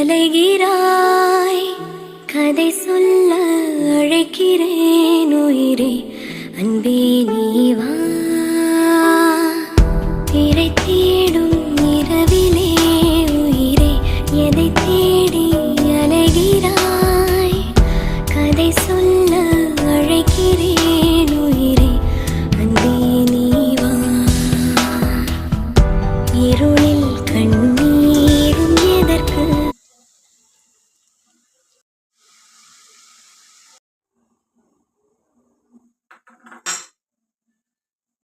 அலைகிறாய் கதை சொல்ல அழைக்கிறேன் உயிரே அன்பே நீவா திரை தேடும் இரவிலே உயிரே எதை தேடி அலைகிறாய் கதை சொல்ல அழைக்கிறேன்